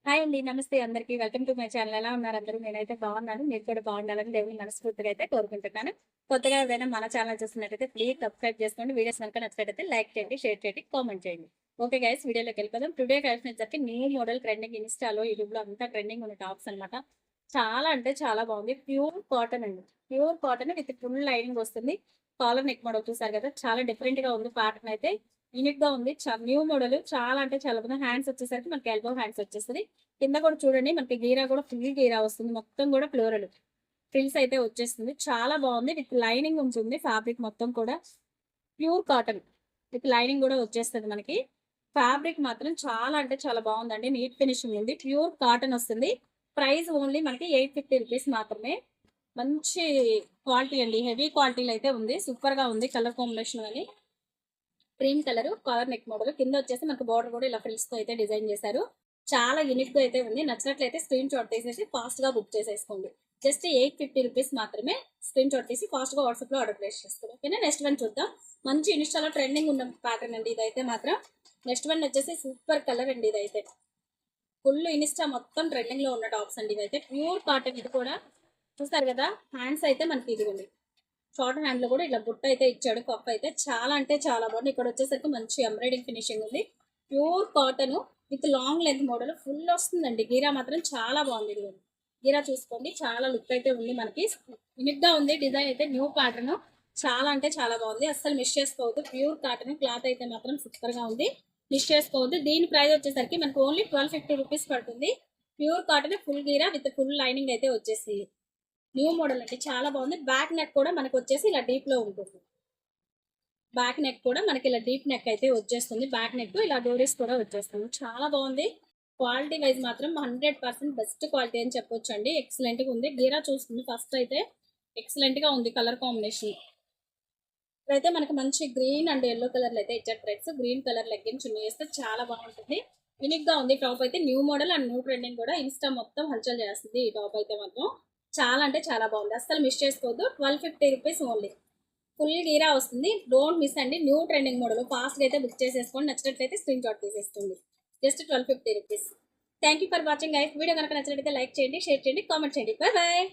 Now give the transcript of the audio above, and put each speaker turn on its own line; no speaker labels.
Hi అండి. నమస్తే అందరికీ. Welcome to my channel. ఎలా ఉన్నారు అందరూ? నేనైతే బాగున్నాను. మీరు కూడా బాగుండాలని దేవుని మనస్ఫూర్తిగా అయితే కోరుకుంటున్నాను. కొత్తగా ఎవరైనా మన ఛానల్ చూస్తున్నట్టయితే ప్లీజ్ సబ్స్క్రైబ్ చేసుకోండి. వీడియోస్ కనుక నచ్చినట్టయితే లైక్ చేయండి, షేర్ చేయండి, కామెంట్ చేయండి. ఓకే గైస్, వీడియోలోకి వెళ్ళిపోదాం. టుడే ఫ్యాషన్ వచ్చేసరికి న్యూ మోడల్ ట్రెండింగ్ ఇన్‌స్టాలో, యూట్యూబ్‌లో అంతా ట్రెండింగ్ ఉన్న టాప్స్ అన్నమాట. చాలా అంటే చాలా బాగుంది. ప్యూర్ కాటన్ అండి. Pure cotton with full lining వస్తుంది. కాలర్ నెక్ మోడల్ చూసారు కదా! చాలా డిఫరెంట్‌గా ఉంది ప్యాటర్న్ అయితే. యూనిక్‌గా ఉంది. న్యూ మోడల్ చాలా అంటే చాలా బాగుంది. హ్యాండ్స్ వచ్చేసరికి మనకి ఎల్బో హ్యాండ్స్ వచ్చేస్తది. కింద కూడా చూడండి మనకి గీరా కూడా ఫుల్ గీరా వస్తుంది. మొత్తం కూడా ఫ్లోరల్ ఫ్రిల్స్ అయితే వచ్చేస్తుంది. చాలా బాగుంది. విత్ లైనింగ్ ఉంటుంది. ఫ్యాబ్రిక్ మొత్తం కూడా ప్యూర్ కాటన్ విత్ లైనింగ్ కూడా వచ్చేస్తుంది మనకి. ఫ్యాబ్రిక్ మాత్రం చాలా అంటే చాలా బాగుందండి. నీట్ ఫినిషింగ్ ఉంది. ప్యూర్ కాటన్ వస్తుంది. ప్రైస్ ఓన్లీ మనకి 850 రూపీస్ మాత్రమే. మంచి క్వాలిటీ అండి. హెవీ క్వాలిటీలో అయితే ఉంది. సూపర్ గా ఉంది. కలర్ కాంబినేషన్ అని cream colour collar neck model కింద వచ్చేసి మనకు బార్డర్ కూడా ఇలా ఫ్రిల్స్ తో అయితే డిజైన్ చేశారు. చాలా యూనిక్ గా అయితే ఉంది. నచ్చినట్లయితే స్క్రీన్ షాట్ తీసేసి ఫాస్ట్ గా బుక్ చేసేసుకోండి. జస్ట్ 850 రూపీస్ మాత్రమే. స్క్రీన్ షాట్ తీసి ఫాస్ట్ గా వాట్సాప్ లో ఆర్డర్ ప్లేస్ చేసుకోండి. ఓకేనా? నెక్స్ట్ వన్ చూద్దాం. మంచి ఇన్స్టాలో ట్రెండింగ్ ఉన్న ప్యాటర్న్ అండి ఇదైతే మాత్రం. నెక్స్ట్ వన్ వచ్చేసి సూపర్ కలర్ అండి ఇదైతే. ఫుల్ ఇన్స్టా మొత్తం ట్రెండింగ్ లో ఉన్న టాప్స్ అండి ఇదైతే. ప్యూర్ కాటన్ ఇది కూడా. చూస్తారు కదా, హ్యాండ్స్ అయితే మనకి ఇదిగోండి షార్ట్ హ్యాండ్ లో కూడా ఇలా బుట్ట అయితే ఇచ్చాడు. కప్ అయితే చాలా అంటే చాలా బాగుంది. ఇక్కడ వచ్చేసరికి మంచి ఎంబ్రాయిడింగ్ ఫినిషింగ్ ఉంది. Pure cotton with long length model full వస్తుందండి. గీరా మాత్రం చాలా బాగుంది. ఇది గీరా చూసుకోండి, చాలా లుక్ అయితే ఉంది మనకి. యూనిక్ గా ఉంది. డిజైన్ అయితే న్యూ ప్యాటర్న్. చాలా అంటే చాలా బాగుంది. అస్సలు మిస్ చేసుకోవద్దు. ప్యూర్ కాటన్ క్లాత్ అయితే మాత్రం సూపర్ గా ఉంది. మిస్ చేసుకోవద్దు. దీని ప్రైస్ వచ్చేసరికి మనకు ఓన్లీ 1250 రూపీస్ పడుతుంది. ప్యూర్ కాటన్ ఫుల్ గీరా విత్ ఫుల్ లైనింగ్ అయితే వచ్చేసి న్యూ మోడల్ అండి. చాలా బాగుంది. బ్యాక్ నెక్ కూడా మనకు వచ్చేసి ఇలా డీప్ లో ఉంటుంది. బ్యాక్ నెక్ కూడా మనకి ఇలా డీప్ నెక్ అయితే వచ్చేస్తుంది. బ్యాక్ నెక్ ఇలా డోరీస్ కూడా వచ్చేస్తుంది. చాలా బాగుంది. క్వాలిటీ వైజ్ మాత్రం 100% బెస్ట్ క్వాలిటీ అని చెప్పొచ్చు అండి. ఎక్సలెంట్ గా ఉంది. గీరా చూస్తుంది ఫస్ట్ అయితే ఎక్సలెంట్ గా ఉంది. కలర్ కాంబినేషన్ అయితే మనకి మంచి గ్రీన్ అండ్ ఎల్లో కలర్ అయితే ఇచ్చారు. థ్రెడ్స్ గ్రీన్ కలర్ లెగ్గిన్ చున్నీ వేస్తే చాలా బాగుంటుంది. యూనిక్ గా ఉంది. టాప్ అయితే new model and new trending కూడా ఇన్స్టా మొత్తం హల్చల్ చేస్తుంది. ఈ టాప్ అయితే మాత్రం చాలా అంటే చాలా బాగుంది. అస్సలు మిస్ చేసుకోవద్దు. 1250 రూపీస్ ఓన్లీ. ఫుల్ గీరా వస్తుంది. డోంట్ మిస్ అండి. న్యూ ట్రెండింగ్ మోడల్ ఫాస్ట్ అయితే బుక్ చేసేసుకోండి. నచ్చినట్లయితే స్క్రీన్ షాట్ తీసేసుకోండి. Just 1250 rupees. Thank you for watching guys. Video కనుక నచ్చినట్లయితే లైక్ చేయండి, షేర్ చేయండి, కామెంట్ చేయండి. Bye bye.